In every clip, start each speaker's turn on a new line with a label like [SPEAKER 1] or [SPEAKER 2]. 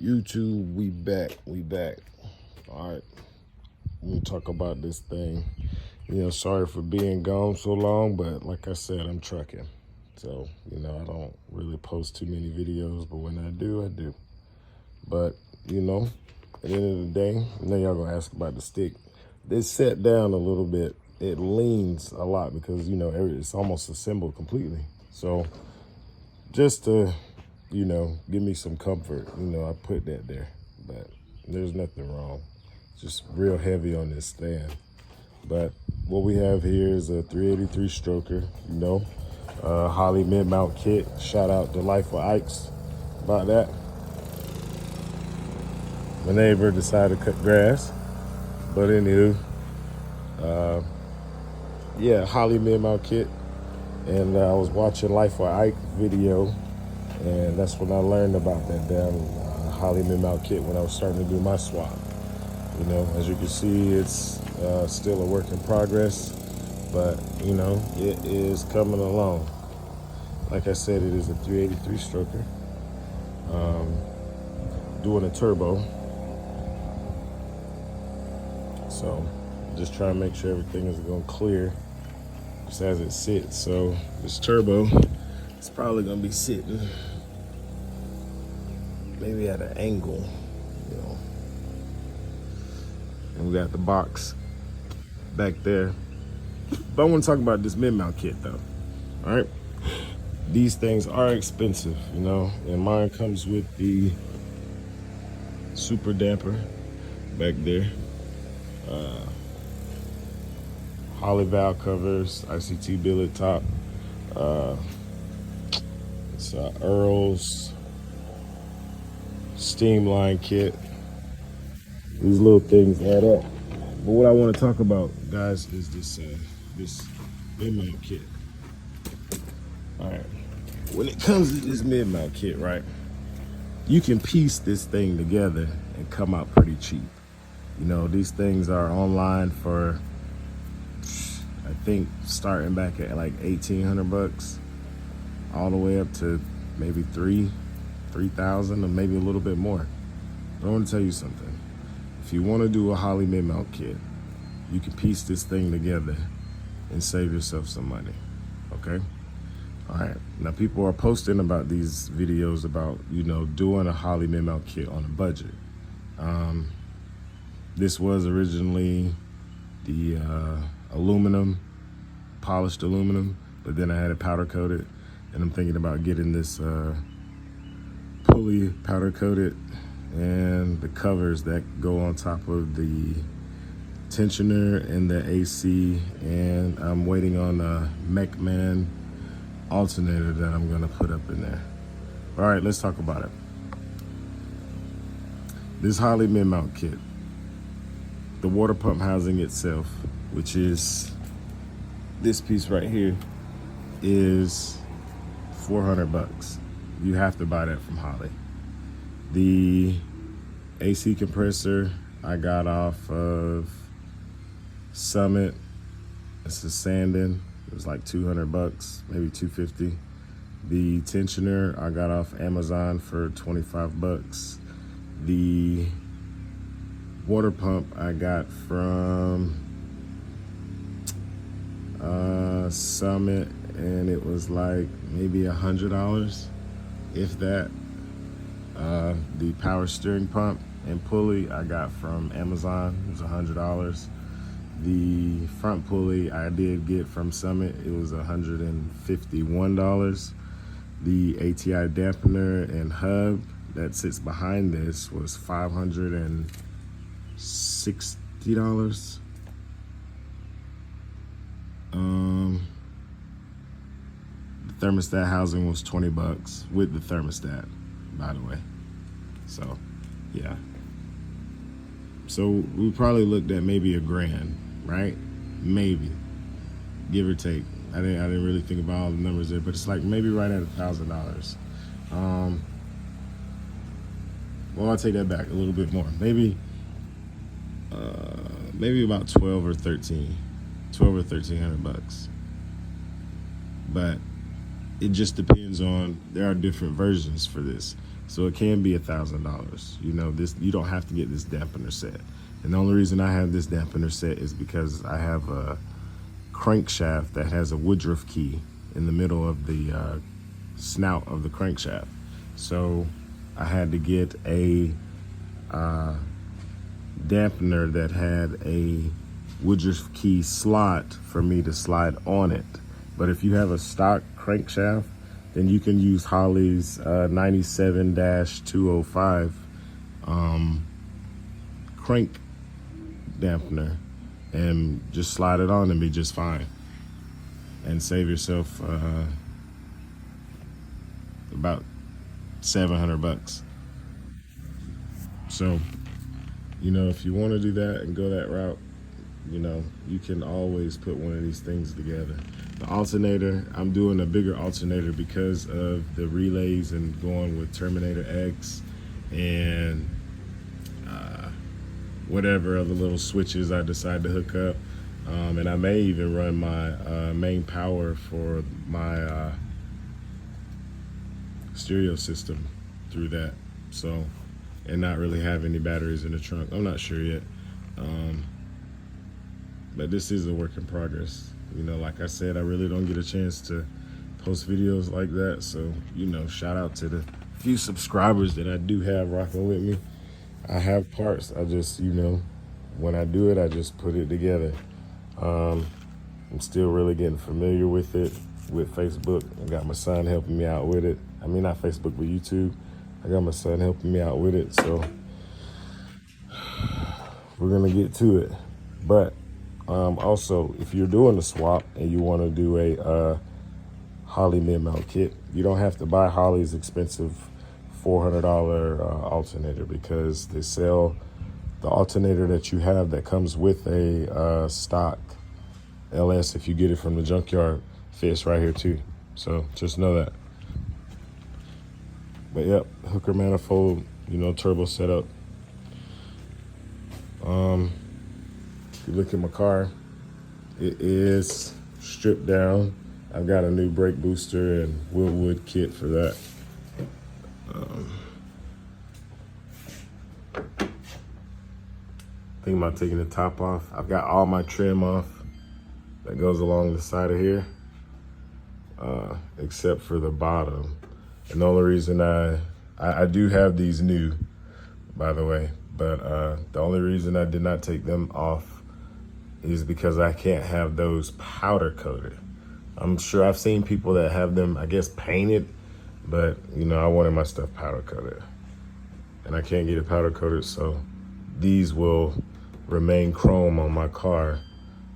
[SPEAKER 1] YouTube, we back. All right, I'm gonna talk about this thing. Sorry for being gone so long, but like I said, I'm trucking. So, I don't really post too many videos, but when I do, I do. But, at the end of the day, I know y'all gonna ask about the stick. It's set down a little bit. It leans a lot because, it's almost assembled completely. So, just to, give me some comfort, I put that there. But there's nothing wrong. It's just real heavy on this stand. But what we have here is a 383 stroker, Holley mid-mount kit. Shout out to Life with Ikes about that. My neighbor decided to cut grass, but anywho, Holley mid-mount kit. And I was watching Life with Ike video, and that's when I learned about that damn Holley mid-mount kit when I was starting to do my swap. As you can see, it's still a work in progress, but it is coming along. Like I said, it is a 383 stroker, doing a turbo. So just trying to make sure everything is going to clear just as it sits. So this turbo, it's probably going to be sitting maybe at an angle, And we got the box back there. But I want to talk about this mid-mount kit though, all right? These things are expensive, and mine comes with the super damper back there. Holley valve covers, ICT billet top. It's Earl's steam line kit. These little things add up. But what I want to talk about, guys, is this mid-mount kit. All right. When it comes to this mid-mount kit, right, you can piece this thing together and come out pretty cheap. These things are online for, I think, starting back at like $1,800, all the way up to maybe $3,000, or maybe a little bit more. But I want to tell you something. If you want to do a Holley mid-mount kit, you can piece this thing together and save yourself some money, okay? All right, now people are posting about these videos about, doing a Holley mid-mount kit on a budget. This was originally the polished aluminum, but then I had it powder coated, and I'm thinking about getting this pulley powder coated and the covers that go on top of the tensioner and the AC, and I'm waiting on a Mechman alternator that I'm gonna put up in there. All right, let's talk about it. This Holley mid-mount kit, the water pump housing itself, which is this piece right here, is $400. You have to buy that from Holley. The AC compressor I got off of Summit. It's a Sandin. It was like $200, maybe $250. The tensioner I got off Amazon for $25. The water pump I got from Summit, and it was like maybe $100, if that. The power steering pump and pulley I got from Amazon. It was $100. The front pulley I did get from Summit. It was $151. The ATI dampener and hub that sits behind this was $560. The thermostat housing was $20 with the thermostat, by the way. So, yeah. So we probably looked at maybe $1,000, right? Maybe, give or take. I didn't really think about all the numbers there, but it's like maybe right at $1,000. Well, I'll take that back a little bit more. Maybe about 12 or 13. $1,200 or $1,300. But it just depends on, there are different versions for this. So it can be $1,000. You know, this, you don't have to get this dampener set. And the only reason I have this dampener set is because I have a crankshaft that has a Woodruff key in the middle of the snout of the crankshaft. So I had to get a dampener that had a Woodruff key slot for me to slide on it. But if you have a stock crankshaft, then you can use Holley's 97-205 crank dampener and just slide it on and be just fine, and save yourself about $700. So, you know, if you want to do that and go that route, you know, you can always put one of these things together. The alternator, I'm doing a bigger alternator because of the relays and going with Terminator X and whatever other little switches I decide to hook up. And I may even run my main power for my stereo system through that. So, and not really have any batteries in the trunk. I'm not sure yet. But this is a work in progress. You know, like I said, I really don't get a chance to post videos like that. So, you know, shout out to the few subscribers that I do have rocking with me. I have parts. I just, you know, when I do it, I just put it together. I'm still really getting familiar with it with Facebook. I got my son helping me out with it. I mean, not Facebook, but YouTube. I got my son helping me out with it. So we're going to get to it. But also, if you're doing a swap and you want to do a Holley mid-mount kit, you don't have to buy Holley's expensive $400 alternator, because they sell the alternator that you have that comes with a stock LS. If you get it from the junkyard, fits right here too. So just know that. But yep, hooker manifold, you know, turbo setup. If you look at my car, it is stripped down. I've got a new brake booster and Wilwood kit for that. Thinking about taking the top off. I've got all my trim off that goes along the side of here, except for the bottom. And the only reason I do have these new, by the way, but the only reason I did not take them off is because I can't have those powder coated. I'm sure I've seen people that have them, I guess, painted, but you know, I wanted my stuff powder coated, and I can't get it powder coated, so these will remain chrome on my car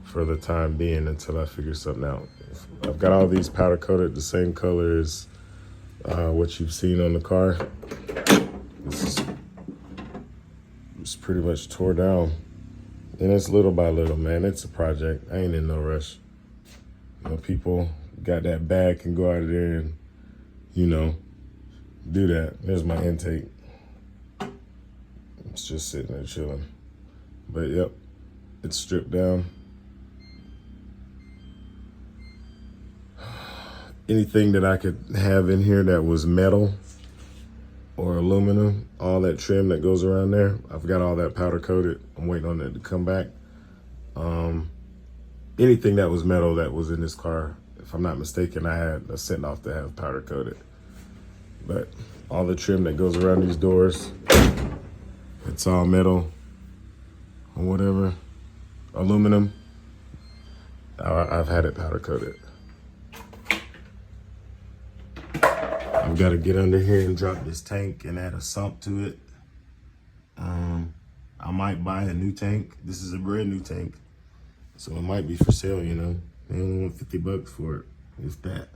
[SPEAKER 1] for the time being until I figure something out. I've got all these powder coated the same color as what you've seen on the car. It's pretty much tore down, and it's little by little, man. It's a project. I ain't in no rush. You know, people got that bag, can go out of there and, you know, do that. There's my intake. It's just sitting there chilling. But yep, it's stripped down. Anything that I could have in here that was metal or aluminum, all that trim that goes around there, I've got all that powder coated. I'm waiting on it to come back. Anything that was metal that was in this car, if I'm not mistaken, I had a sent off to have powder coated. But all the trim that goes around these doors, it's all metal or whatever, aluminum. I've had it powder coated. I've got to get under here and drop this tank and add a sump to it. I might buy a new tank. This is a brand new tank, so it might be for sale, you know. They only want $50 for it, if that.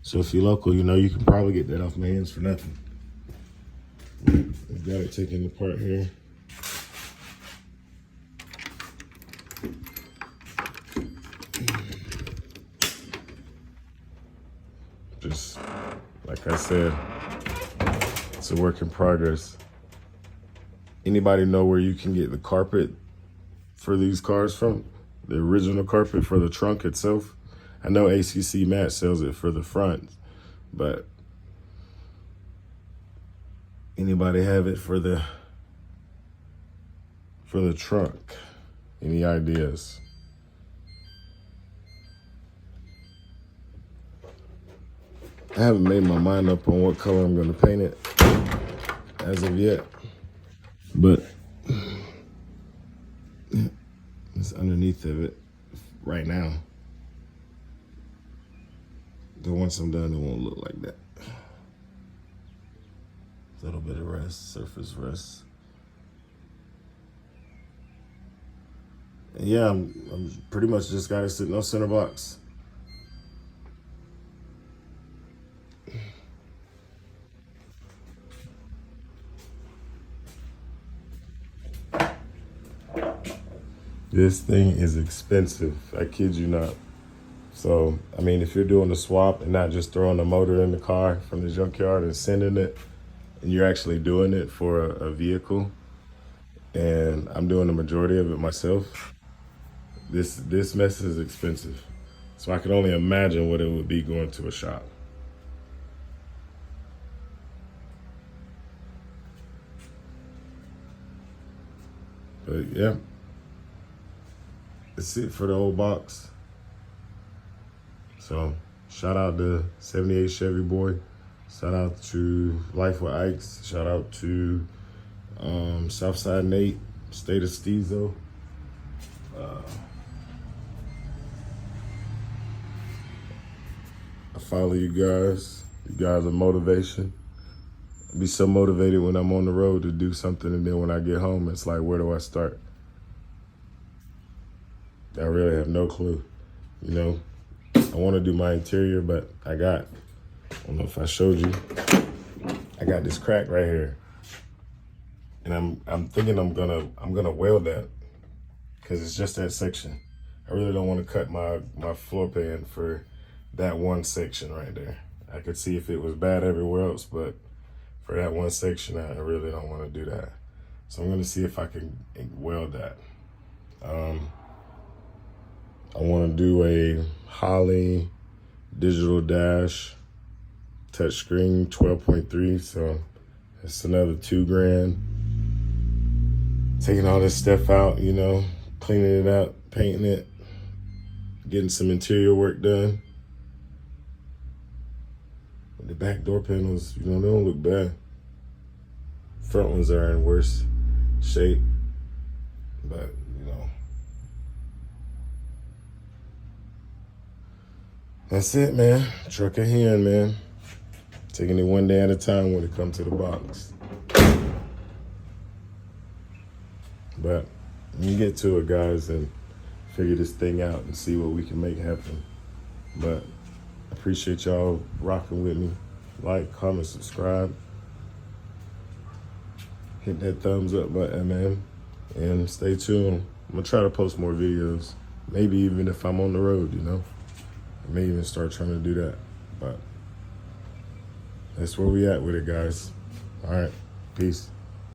[SPEAKER 1] So if you're local, you know, you can probably get that off my hands for nothing. I've got it taken apart here. Just like I said, it's a work in progress. Anybody know where you can get the carpet for these cars from? The original carpet for the trunk itself? I know ACC Matt sells it for the front, But anybody have it for the trunk? Any ideas? I haven't made my mind up on what color I'm gonna paint it as of yet, but it's underneath of it right now. But once I'm done, it won't look like that. A little bit of rest, surface rest. And yeah, I'm pretty much just got it sitting on center box. This thing is expensive. I kid you not. So, I mean, if you're doing a swap and not just throwing the motor in the car from the junkyard and sending it, and you're actually doing it for a vehicle, and I'm doing the majority of it myself, this mess is expensive. So I can only imagine what it would be going to a shop. But yeah, that's it for the old box. So shout out to 78 Chevy Boy. Shout out to Life with Ikes. Shout out to Southside Nate, State of Steezo. I follow you guys. You guys are motivation. I be so motivated when I'm on the road to do something, and then when I get home, it's like, where do I start? I really have no clue. You know, I want to do my interior, but I don't know if I showed you, I got this crack right here, and I'm thinking I'm gonna weld that, because it's just that section. I really don't want to cut my floor pan for that one section right there. I could see if it was bad everywhere else, but for that one section, I really don't want to do that. So I'm gonna see if I can weld that. I want to do a Holley digital dash touchscreen 12.3, so it's another $2,000. Taking all this stuff out, you know, cleaning it up, painting it, getting some interior work done. But the back door panels, you know, they don't look bad. Front ones are in worse shape, but you know. That's it, man. Truck ahead, man. Taking it one day at a time when it comes to the box. But when you get to it, guys, and figure this thing out and see what we can make happen. But I appreciate y'all rocking with me. Like, comment, subscribe. Hit that thumbs up button, man. And stay tuned. I'm gonna try to post more videos. Maybe even if I'm on the road, you know. I may even start trying to do that, but that's where we at with it, guys. All right, peace.